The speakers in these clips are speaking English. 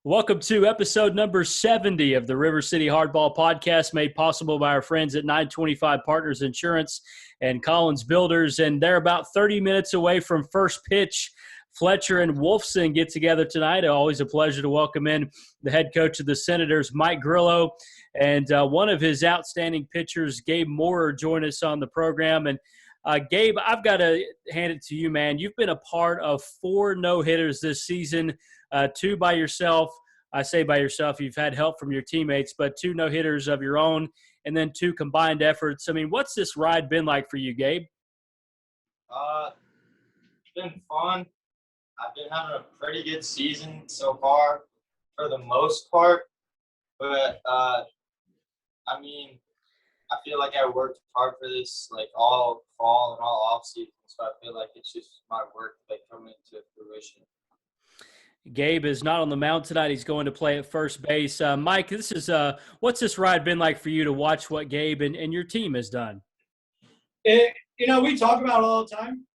Welcome to episode number 70 of the River City Hardball podcast, made possible by our friends at 925 Partners Insurance and Collins Builders. And they're about 30 minutes away from first pitch. Fletcher and Wolfson get together tonight. Always a pleasure to welcome in the head coach of the Senators, Mike Grillo, and one of his outstanding pitchers, Gabe Moorer, join us on the program. And Gabe, I've got to hand it to you, man. You've been a part of 4 no-hitters this season, 2 by yourself. I say by yourself, you've had help from your teammates, but 2 no-hitters of your own, and then 2 combined efforts. I mean, what's this ride been like for you, Gabe? It's been fun. I've been having a pretty good season so far for the most part, but I feel like I worked hard for this like all fall and all off season, so I feel like it's just my work like coming to fruition. Gabe is not on the mound tonight. He's going to play at first base. Mike, this is what's this ride been like for you to watch what Gabe and your team has done? We talk about it all the time.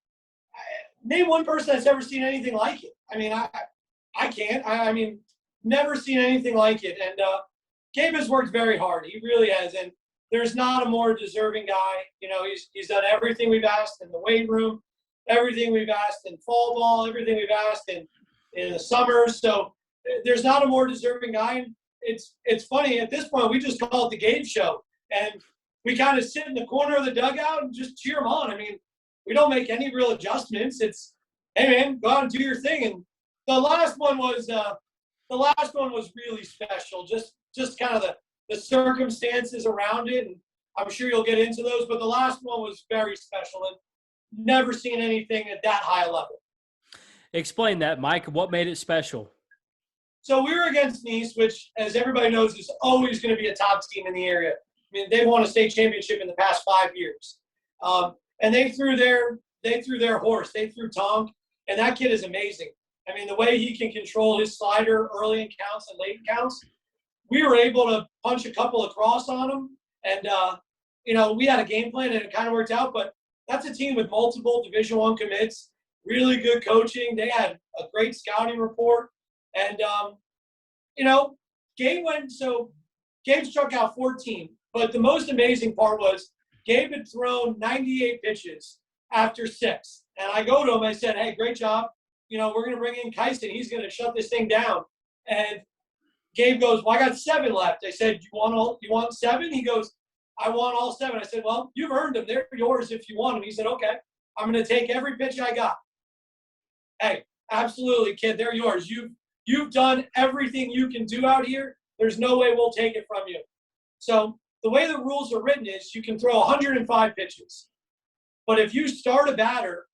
Name one person that's ever seen anything like it. I mean, I can't. Never seen anything like it. And Gabe has worked very hard. He really has. And there's not a more deserving guy. He's done everything we've asked in the weight room, everything we've asked in fall ball, everything we've asked in the summer. So there's not a more deserving guy. And it's funny, at this point, we just call it the Gabe Show. And we kind of sit in the corner of the dugout and just cheer him on. I mean, we don't make any real adjustments. It's, hey, man, go out and do your thing. And the last one was really special, just kind of the circumstances around it. And I'm sure you'll get into those. But the last one was very special and never seen anything at that high level. Explain that, Mike. What made it special? So we were against Nice, which, as everybody knows, is always going to be a top team in the area. I mean, they've won a state championship in the past 5 years. And they threw their horse. They threw Tonk, and that kid is amazing. I mean, the way he can control his slider early in counts and late in counts, we were able to punch a couple across on him. And, we had a game plan, and it kind of worked out. But that's a team with multiple Division I commits, really good coaching. They had a great scouting report. And, Gabe struck out 14. But the most amazing part was Gabe had thrown 98 pitches after 6. And I go to him, I said, hey, great job. We're going to bring in Kyson. He's going to shut this thing down. And Gabe goes, well, I got 7 left. I said, you want 7? He goes, I want all 7. I said, well, you've earned them. They're yours if you want them. He said, okay, I'm going to take every pitch I got. Hey, absolutely, kid. They're yours. You've done everything you can do out here. There's no way we'll take it from you. So the way the rules are written is you can throw 105 pitches. But if you start a batter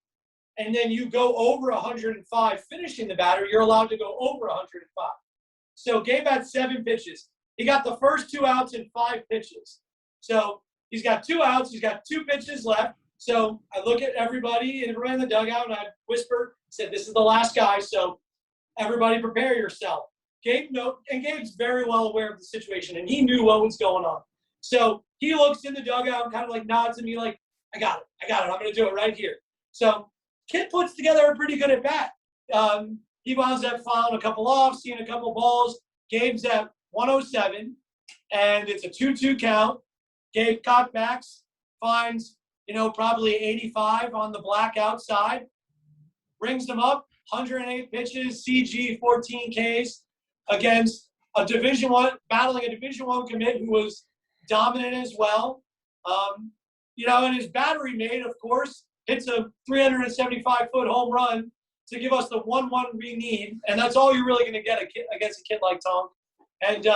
and then you go over 105 finishing the batter, you're allowed to go over 105. So Gabe had 7 pitches. He got the first 2 outs in 5 pitches. So he's got 2 outs. He's got 2 pitches left. So I look at everybody in the dugout and I whisper, said, this is the last guy. So everybody prepare yourself. Gabe's very well aware of the situation, and he knew what was going on. So he looks in the dugout and kind of like nods at me like, I got it. I'm going to do it right here. So kid puts together a pretty good at bat. He winds up fouling a couple off, seeing a couple balls. Gabe's at 107, and it's a 2-2 count. Gabe cockbacks, finds, probably 85 on the black outside, brings them up, 108 pitches, CG, 14 Ks against battling a Division I commit who was dominant as well. And his battery mate, of course, hits a 375-foot home run to give us the 1-1 we need. And that's all you're really going to get against a kid like Tom. And,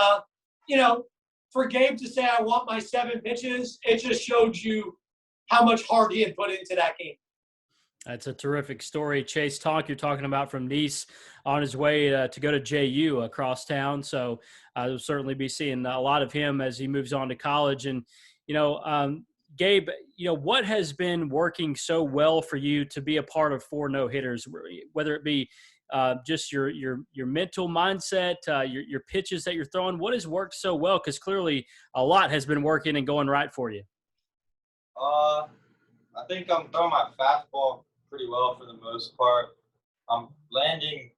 for Gabe to say, I want my 7 pitches, it just showed you how much heart he had put into that game. That's a terrific story. Chase Tonk, you're talking about from Nice on his way to go to JU across town. So we'll certainly be seeing a lot of him as he moves on to college. And, Gabe, what has been working so well for you to be a part of 4 no-hitters, whether it be just your mental mindset, your pitches that you're throwing? What has worked so well? Because clearly a lot has been working and going right for you. I think I'm throwing my fastball pretty well for the most part. I'm landing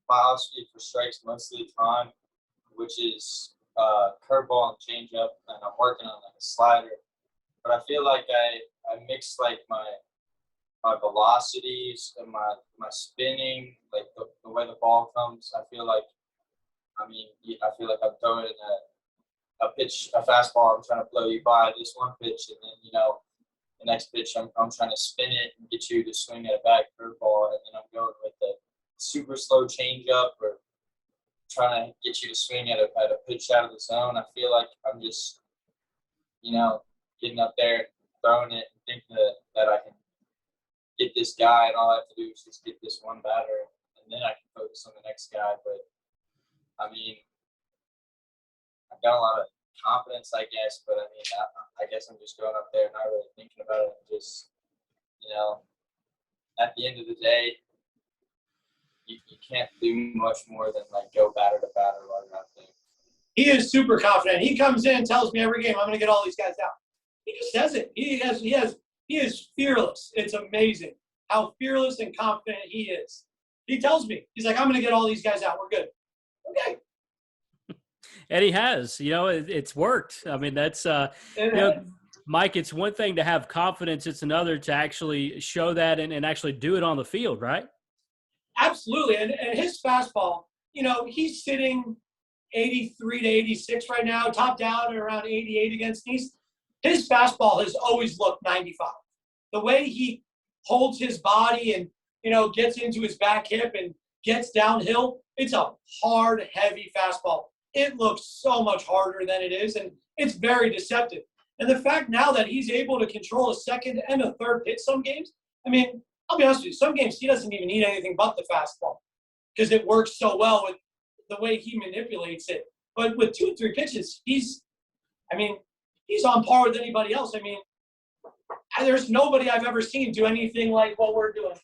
philosophy for strikes most of the time, which is curveball and changeup, and I'm working on like a slider. But I feel like I mix like my velocities and my spinning, like the way the ball comes. I feel like I'm throwing a pitch, a fastball. I'm trying to blow you by this one pitch, and then the next pitch I'm trying to spin it and get you to swing at a bad curveball, and then I'm going with the super slow changeup or trying to get you to swing at a pitch out of the zone. I feel like I'm just getting up there and throwing it and thinking that I can get this guy, and all I have to do is just get this one batter, and then I can focus on the next guy. But I mean, I've got a lot of confidence, I guess, but I mean, I guess I'm just going up there not really thinking about it, and just, at the end of the day, you can't do much more than like go batter to batter while you're out there. He is super confident. He comes in and tells me every game, I'm going to get all these guys out. He just says it. He is fearless. It's amazing how fearless and confident he is. He tells me, he's like, I'm going to get all these guys out. We're good. Okay. And he has, it's worked. I mean, that's, Mike, it's one thing to have confidence. It's another to actually show that and actually do it on the field, right? Absolutely. And his fastball, he's sitting 83 to 86 right now, topped out at around 88 against East. His fastball has always looked 95. The way he holds his body and, gets into his back hip and gets downhill, it's a hard, heavy fastball. It looks so much harder than it is, and it's very deceptive. And the fact now that he's able to control a second and a third pitch some games, I mean, I'll be honest with you, some games he doesn't even need anything but the fastball because it works so well with the way he manipulates it. But with 2 or 3 pitches, he's on par with anybody else. I mean, there's nobody I've ever seen do anything like what we're doing.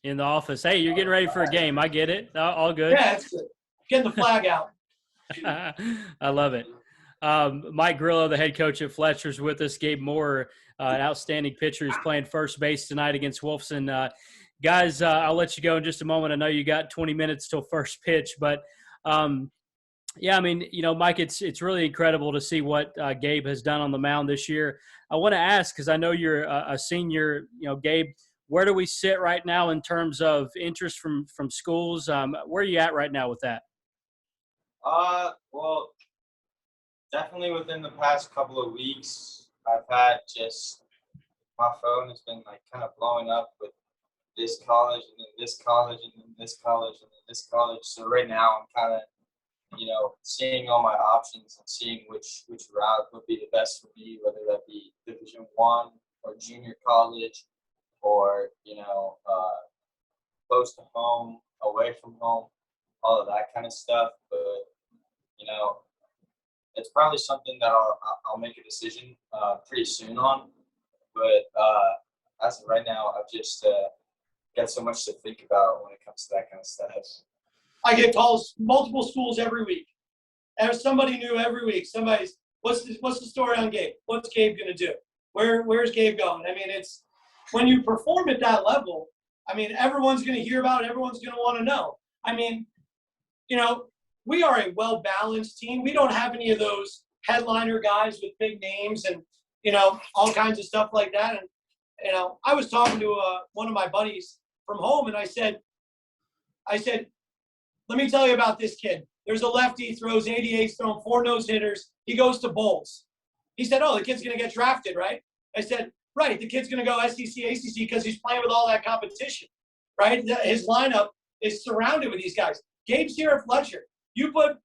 In the office. Hey, you're getting ready for a game. I get it. All good. Yeah, it's good. Getting the flag out. I love it. Mike Grillo, the head coach at Fletcher, is with us. Gabe Moorer, an outstanding pitcher, is playing first base tonight against Wolfson. Guys, I'll let you go in just a moment. I know you got 20 minutes till first pitch, but yeah, I mean, Mike, it's really incredible to see what Gabe has done on the mound this year. I want to ask, because I know you're a senior, Gabe, where do we sit right now in terms of interest from schools? Where are you at right now with that? Well, definitely within the past couple of weeks, I've had just my phone has been like kind of blowing up with this college and then this college and then this college and then this college. So right now I'm kind of, seeing all my options and seeing which route would be the best for me, whether that be Division I or junior college or, close to home, away from home, all of that kind of stuff. But, it's probably something that I'll make a decision pretty soon on. But as of right now, I've just got so much to think about when it comes to that kind of stuff. I get calls, multiple schools every week. There's somebody new every week. Somebody's, what's the story on Gabe? What's Gabe going to do? Where's Gabe going? I mean, it's when you perform at that level, I mean, everyone's going to hear about it. Everyone's going to want to know. I mean, we are a well-balanced team. We don't have any of those headliner guys with big names and, all kinds of stuff like that. And, I was talking to one of my buddies from home, and I said, let me tell you about this kid. There's a lefty, throws 88, throwing 4 no-hitters. He goes to bowls. He said, oh, the kid's going to get drafted, right? I said, right, the kid's going to go SEC, ACC because he's playing with all that competition, right? His lineup is surrounded with these guys. Gabe's here at Fletcher. You put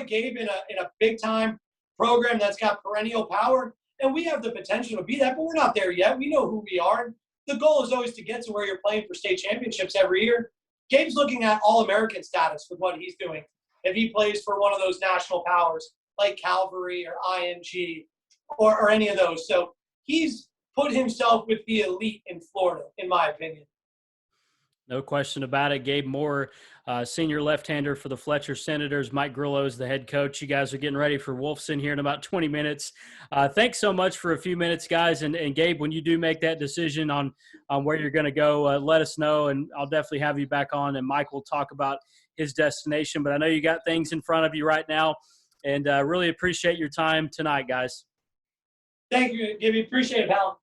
Gabe in a big-time program that's got perennial power, and we have the potential to be that, but we're not there yet. We know who we are. The goal is always to get to where you're playing for state championships every year. Gabe's looking at All-American status with what he's doing if he plays for one of those national powers like Calvary or IMG or any of those. So he's put himself with the elite in Florida, in my opinion. No question about it. Gabe Moorer, senior left-hander for the Fletcher Senators. Mike Grillo is the head coach. You guys are getting ready for Wolfson here in about 20 minutes. Thanks so much for a few minutes, guys. And Gabe, when you do make that decision on where you're going to go, let us know, and I'll definitely have you back on, and Mike will talk about his destination. But I know you got things in front of you right now, and really appreciate your time tonight, guys. Thank you, Gibby. Appreciate it, pal.